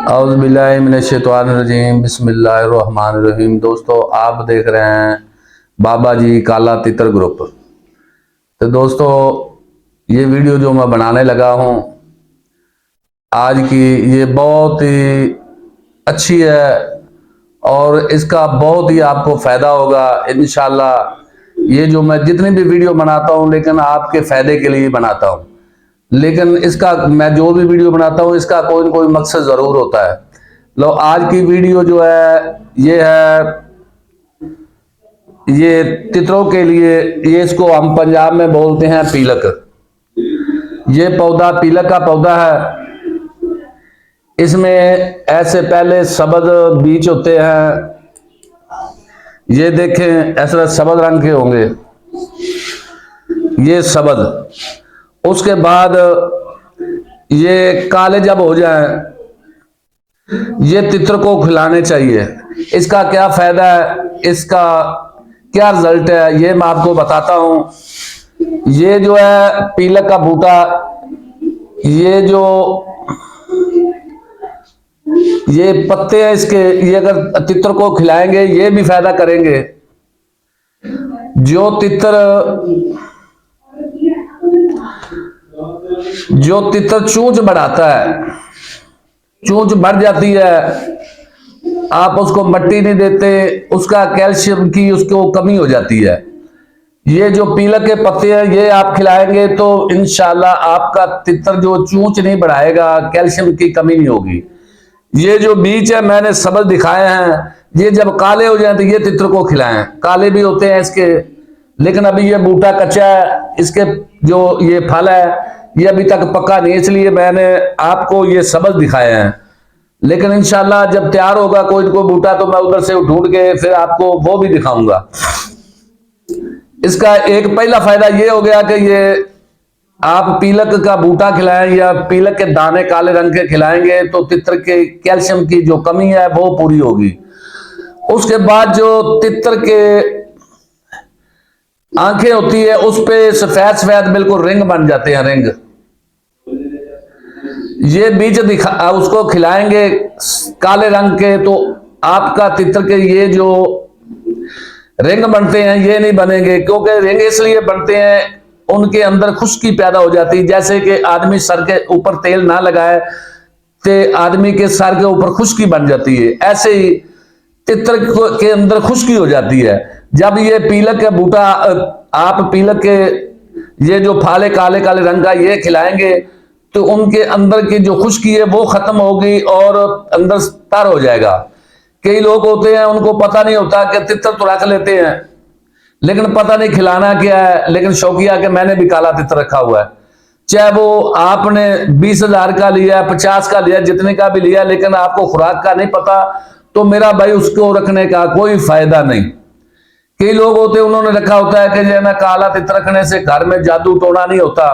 औज़ुबिल्लाहिमिनश्शैतानिर्रजीम बिस्मिल्लाहिर्रहमानिर्रहीम। दोस्तों, आप देख रहे हैं बाबा जी काला तितर ग्रुप। तो दोस्तों, ये वीडियो जो मैं बनाने लगा हूँ आज की, ये बहुत ही अच्छी है और इसका बहुत ही आपको फ़ायदा होगा इंशाल्लाह। ये जो मैं जितनी भी वीडियो बनाता हूँ लेकिन आपके फ़ायदे के लिए बनाता हूँ, लेकिन इसका मैं जो भी वीडियो बनाता हूँ इसका कोई न कोई मकसद ज़रूर होता है। लो, आज की वीडियो जो है ये है, ये तितरों के लिए, ये इसको हम पंजाब में बोलते हैं पीलक। ये पौधा पीलक का पौधा है। इसमें ऐसे पहले सबज बीज होते हैं, ये देखें ऐसे सबज रंग के होंगे, ये सबज। उसके बाद ये काले जब हो जाएं, ये तितर को खिलाने चाहिए। इसका क्या फायदा है, इसका क्या रिजल्ट है, ये मैं आपको बताता हूं। ये जो है पीलक का बूटा, ये जो ये पत्ते हैं इसके, ये अगर तितर को खिलाएंगे ये भी फायदा करेंगे। जो तितर चूंच बढ़ाता है, चूंच बढ़ जाती है, आप उसको मट्टी नहीं देते, उसका कैल्शियम की उसको कमी हो जाती है। ये जो पीलक के पत्ते हैं ये आप खिलाएंगे तो इंशाल्लाह आपका तितर जो चूंच नहीं बढ़ाएगा, कैल्शियम की कमी नहीं होगी। ये जो बीज है मैंने सबज दिखाए हैं, ये जब काले हो जाए तो ये तितर को खिलाएं। काले भी होते हैं इसके, लेकिन अभी ये बूटा कच्चा है, इसके जो ये फल है ये अभी तक पक्का नहीं, इसलिए मैंने आपको ये सबज दिखाए हैं। लेकिन इंशाल्लाह जब तैयार होगा कोई बूटा तो मैं उधर से ढूंढ के फिर आपको वो भी दिखाऊंगा। इसका एक पहला फायदा ये हो गया कि ये आप पीलक का बूटा खिलाएं या पीलक के दाने काले रंग के खिलाएंगे तो तितर के कैल्शियम की जो कमी है वो पूरी होगी। उसके बाद जो तितर के आंखें होती है उस पे सफेद सफेद बिल्कुल रिंग बन जाते हैं, रिंग। ये बीज उसको खिलाएंगे काले रंग के तो आपका तितर के ये जो रिंग बनते हैं ये नहीं बनेंगे, क्योंकि रिंग इसलिए बनते हैं उनके अंदर खुश्की पैदा हो जाती है। जैसे कि आदमी सर के ऊपर तेल ना लगाए तो आदमी के सर के ऊपर खुश्की बन जाती है, ऐसे ही तितर के अंदर खुश्की हो जाती है। जब ये पीलक का बूटा आप पीलक के ये जो फाले काले काले रंग का ये खिलाएंगे तो उनके अंदर की जो खुश्की है वो खत्म होगी और अंदर तर हो जाएगा। कई लोग होते हैं उनको पता नहीं होता कि तितर तो रख लेते हैं लेकिन पता नहीं खिलाना क्या है, लेकिन शौकिया के मैंने भी काला तितर रखा हुआ है। चाहे वो आपने 20,000 का लिया, 50 का लिया, जितने का भी लिया, लेकिन आपको खुराक का नहीं पता तो मेरा भाई उसको रखने का कोई फायदा नहीं। कई लोग होते हैं उन्होंने रखा होता है कि जो ना काला तितर रखने से घर में जादू टोना नहीं होता,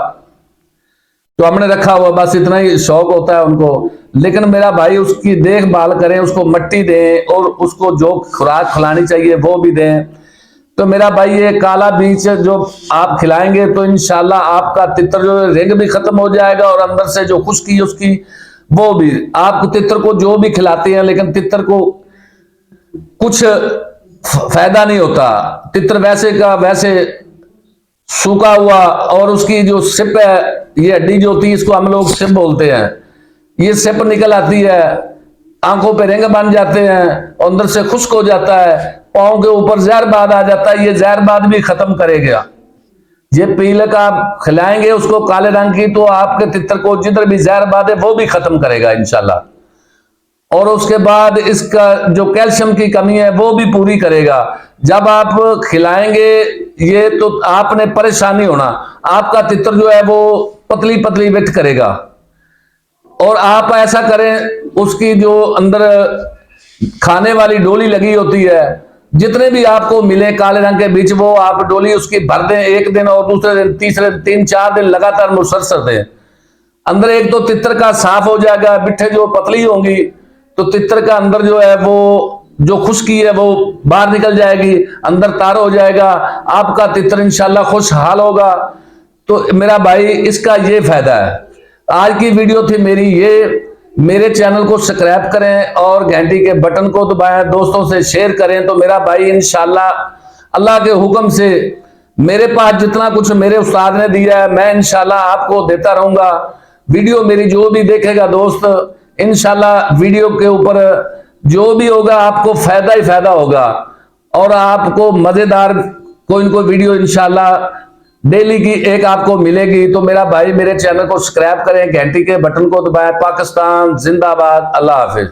तो हमने रखा हुआ, बस इतना ही शौक होता है उनको। लेकिन मेरा भाई उसकी देखभाल करें, उसको मट्टी दें और उसको जो खुराक खिलानी चाहिए वो भी दें। तो मेरा भाई ये काला बीज जो आप खिलाएंगे तो इंशाल्लाह आपका तितर जो रिंग भी खत्म हो जाएगा और अंदर से जो खुश्की उसकी वो भी। आप तितर को जो भी खिलाते हैं लेकिन तितर को कुछ फायदा नहीं होता, तितर वैसे का वैसे सूखा हुआ, और उसकी जो सिप है, ये हड्डी जो होती है इसको हम लोग सिप बोलते हैं, ये सिप निकल आती है, आंखों पे रिंग बन जाते हैं, अंदर से खुश्क हो जाता है, पांव के ऊपर जहरबाद आ जाता है, ये जहरबाद भी खत्म करेगा। ये पीलक आप खिलाएंगे उसको काले रंग की तो आपके तितर को जिधर भी जहरबाद है वो भी खत्म करेगा इंशाल्लाह। और उसके बाद इसका जो कैल्शियम की कमी है वो भी पूरी करेगा। जब आप खिलाएंगे ये तो आपने परेशानी होना, आपका तितर जो है वो पतली पतली विट करेगा। और आप ऐसा करें, उसकी जो अंदर खाने वाली डोली लगी होती है, जितने भी आपको मिले काले रंग के बीच वो आप डोली उसकी भर दें एक दिन और दूसरे दिन, तीसरे 3-4 दिन लगातार मुसलसल दें। अंदर एक तो तितर का साफ हो जाएगा, बिट्ठे जो पतली होंगी तो तितर का अंदर जो है वो जो खुश्की है वो बाहर निकल जाएगी, अंदर तार हो जाएगा, आपका तितर इंशाल्लाह खुशहाल होगा। तो मेरा भाई इसका ये फायदा है। आज की वीडियो थी मेरी ये मेरे चैनल को सब्सक्राइब करें और घंटी के बटन को दबाएं, दोस्तों से शेयर करें। तो मेरा भाई इंशाल्लाह अल्लाह के हुक्म से मेरे पास जितना कुछ मेरे उस्ताद ने दिया है मैं इंशाल्लाह आपको देता रहूंगा। वीडियो मेरी जो भी देखेगा दोस्त, इंशाल्लाह वीडियो के ऊपर जो भी होगा आपको फायदा ही फायदा होगा और आपको मजेदार कोई न कोई वीडियो इंशाल्लाह डेली की एक आपको मिलेगी। तो मेरा भाई मेरे चैनल को सब्सक्राइब करें, घंटी के बटन को दबाएं। पाकिस्तान जिंदाबाद। अल्लाह हाफिज।